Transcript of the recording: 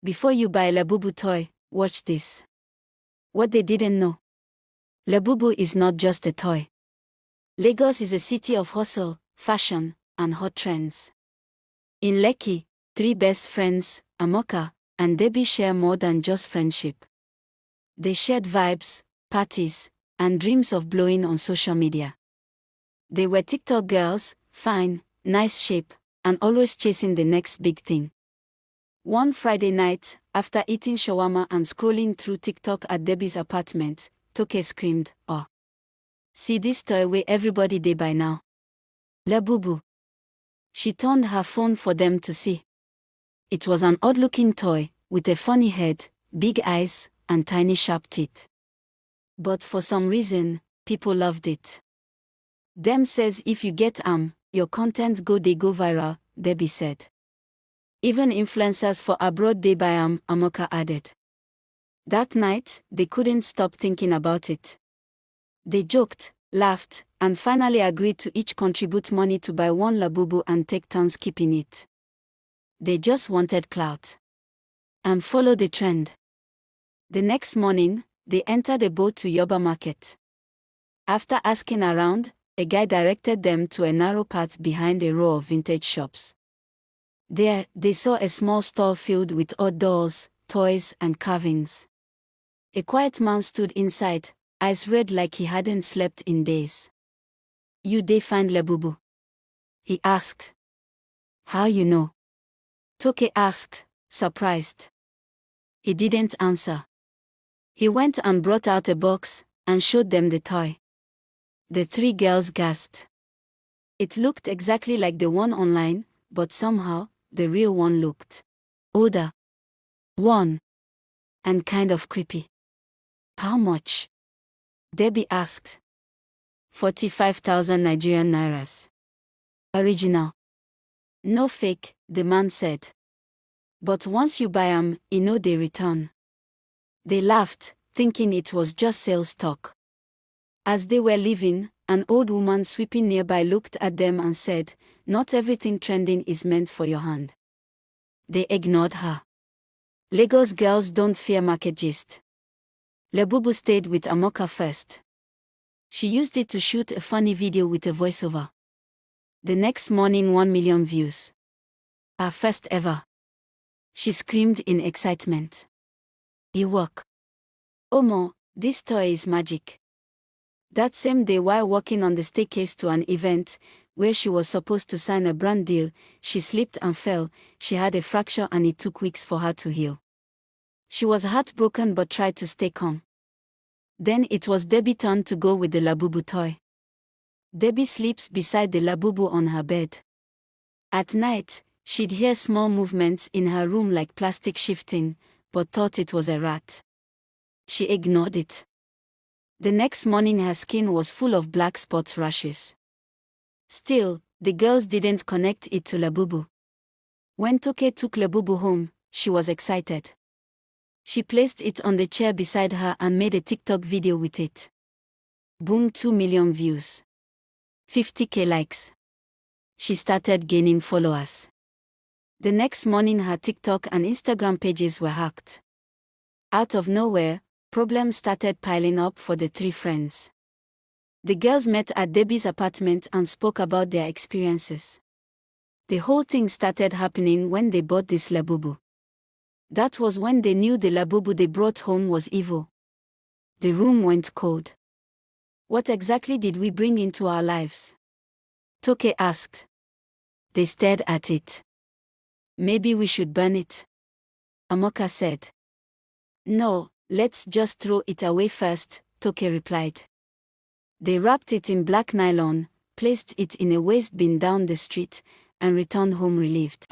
Before you buy a Labubu toy, watch this. What they didn't know. Labubu is not just a toy. Lagos is a city of hustle, fashion, and hot trends. In Lekki, three best friends, Amoka and Debbie, share more than just friendship. They shared vibes, parties, and dreams of blowing on social media. They were TikTok girls, fine, nice shape, and always chasing the next big thing. One Friday night, after eating shawarma and scrolling through TikTok at Debbie's apartment, Toke screamed, "Oh! See this toy where everybody dey buy now. Labubu." She turned her phone for them to see. It was an odd-looking toy, with a funny head, big eyes, and tiny sharp teeth. But for some reason, people loved it. Dem says if you get your content go viral, Debbie said. Even influencers for abroad dey buy Amoka added. That night, they couldn't stop thinking about it. They joked, laughed, and finally agreed to each contribute money to buy one Labubu and take turns keeping it. They just wanted clout. And follow the trend. The next morning, they entered a boat to Yoba Market. After asking around, a guy directed them to a narrow path behind a row of vintage shops. There, they saw a small store filled with odd dolls, toys, and carvings. A quiet man stood inside, eyes red like he hadn't slept in days. "You dey find Labubu?" he asked. "How you know?" Toke asked, surprised. He didn't answer. He went and brought out a box, and showed them the toy. The three girls gasped. It looked exactly like the one online, but somehow, the real one looked older, worn, and kind of creepy. "How much?" Debbie asked. 45,000 Nigerian nairas. Original. No fake, the man said. But once you buy they return. They laughed, thinking it was just sales talk. As they were leaving, an old woman sweeping nearby looked at them and said, "Not everything trending is meant for your hand." They ignored her. Lagos girls don't fear market gist. Labubu stayed with Amoka first. She used it to shoot a funny video with a voiceover. The next morning 1 million views. Our first ever. She screamed in excitement. "It work. Omo, this toy is magic." That same day, while walking on the staircase to an event, where she was supposed to sign a brand deal, she slipped and fell. She had a fracture and it took weeks for her to heal. She was heartbroken but tried to stay calm. Then it was Debbie's turn to go with the Labubu toy. Debbie sleeps beside the Labubu on her bed. At night, she'd hear small movements in her room like plastic shifting, but thought it was a rat. She ignored it. The next morning her skin was full of black spots rashes. Still, the girls didn't connect it to Labubu. When Toke took Labubu home, she was excited. She placed it on the chair beside her and made a TikTok video with it. Boom, 2 million views. 50k likes. She started gaining followers. The next morning her TikTok and Instagram pages were hacked. Out of nowhere, problems started piling up for the three friends. The girls met at Debbie's apartment and spoke about their experiences. The whole thing started happening when they bought this Labubu. That was when they knew the Labubu they brought home was evil. The room went cold. "What exactly did we bring into our lives?" Toke asked. They stared at it. "Maybe we should burn it," Amoka said. "No, let's just throw it away first," Toke replied. They wrapped it in black nylon, placed it in a waste bin down the street, and returned home relieved.